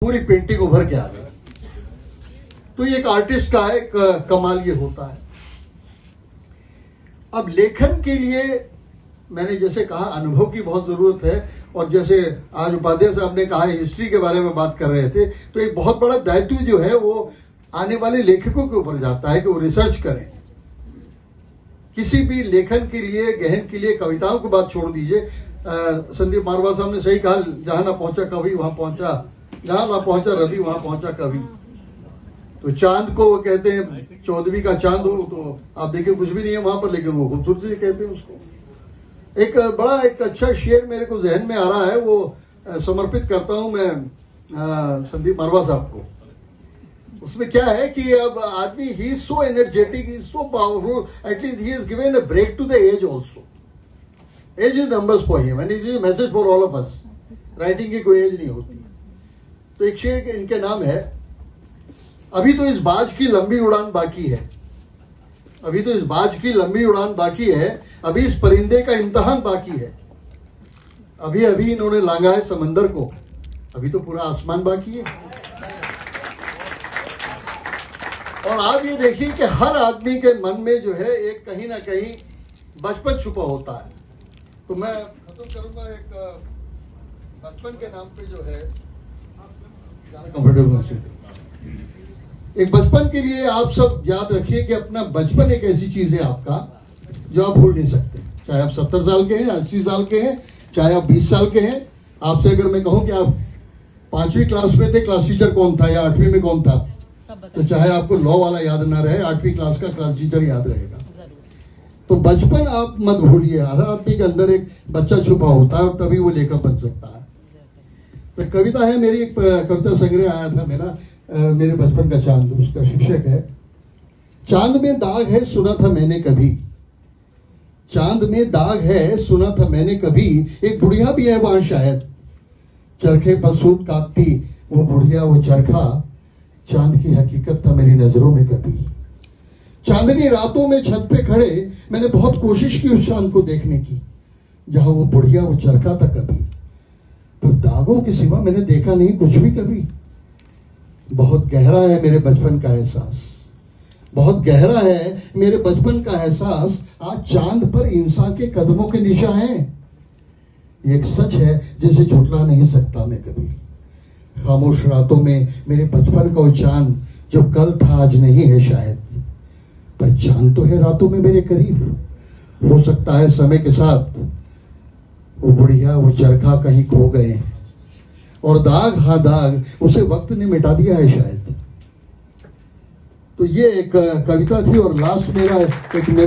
पूरी पेंटिंग उभर के आ गई। तो ये एक आर्टिस्ट का एक कमाल ये होता है। अब लेखन के लिए मैंने जैसे कहा अनुभव की बहुत जरूरत है, और जैसे आज उपाध्याय साहब ने कहा हिस्ट्री के बारे में बात कर रहे थे, तो एक बहुत बड़ा दायित्व जो है वो आने वाले लेखकों के ऊपर जाता है कि वो रिसर्च करें। किसी भी लेखन के लिए, गहन के लिए, कविताओं की बात छोड़ दीजिए। संदीप मारवा साहब ने सही कहा, जहां ना पहुंचा कवि वहां पहुंचा, जहां ना पहुंचा रवि वहां पहुंचा कवि। तो चांद को वो कहते हैं 14वीं का चांद हो, तो आप देखिए कुछ भी नहीं है वहां पर, लेकिन वो खूबसूरती से कहते हैं उसको। एक अच्छा शेर मेरे को जहन में आ रहा है, वो समर्पित करता हूं मैं संदीप मारवा साहब को। उसमें क्या है कि अब आदमी he is so energetic, he is so powerful, at least he is given a break to the age also. Age is numbers for him and is a message for all of us. Writing की कोई as नहीं होती। तो एक शेर इनके नाम है, अभी तो इस बाज की लंबी उड़ान बाकी है, अभी तो इस बाज की लंबी उड़ान बाकी है, अभी इस परिंदे का इम्तिहान बाकी है, अभी अभी इन्होंने लांगा है समंदर को, अभी तो पूरा आसमान बाकी है। और आप ये देखिए कि हर आदमी के मन में जो है एक कहीं ना कहीं बचपन छुपा होता है। तो मैं खत्म करूंगा एक बचपन के नाम पे जो है कंफर्टेबल। एक बचपन के लिए आप सब याद रखिए कि अपना बचपन एक ऐसी चीज है आपका जो आप भूल नहीं सकते। चाहे आप 70 साल के हैं, 80 साल के हैं, चाहे आप 20 साल के हैं। आपसे अगर मैं कहूं कि आप 5वीं क्लास में थे, क्लास टीचर कौन था, या 8वीं में कौन था, तो चाहे आपको लॉ वाला याद ना रहे, 8वीं क्लास का क्लास टीचर याद रहेगा। तो बचपन आप मत भूलिए। हर आदमी के अंदर एक बच्चा छुपा होता है और तभी वो लेखक बन सकता है। तो कविता है मेरी, एक कविता संग्रह आया था मेरा, मेरे बचपन का चांद, उसका शीर्षक है, चांद में दाग है सुना था मैंने कभी, चांद में दाग है सुना था मैंने कभी, एक बुढ़िया भी है वहां शायद, चरखे पर सूत काटती वो बुढ़िया वो चरखा, चांद की हकीकत था मेरी नजरों में कभी। चांदनी रातों में छत पे खड़े मैंने बहुत कोशिश की उस चांद को देखने की, जहां वो बुढ़िया वो चरखा था कभी, पर दागों के सिवा मैंने देखा नहीं कुछ भी कभी। बहुत गहरा है मेरे बचपन का एहसास, बहुत गहरा है मेरे बचपन का एहसास, आज चांद पर इंसान के कदमों के निशान हैं। ये एक सच है जिसे झुठला नहीं सकता मैं कभी। खामोश रातों में मेरे बचपन का वो चांद जो कल था आज नहीं है शायद, पर चांद तो है रातों में मेरे करीब। हो सकता है समय के साथ वो बुढ़िया वो चरखा कहीं खो गए, और दाग, हाँ दाग, उसे वक्त ने मिटा दिया है शायद। तो ये एक कविता थी, और लास्ट मेरा एक मैसेज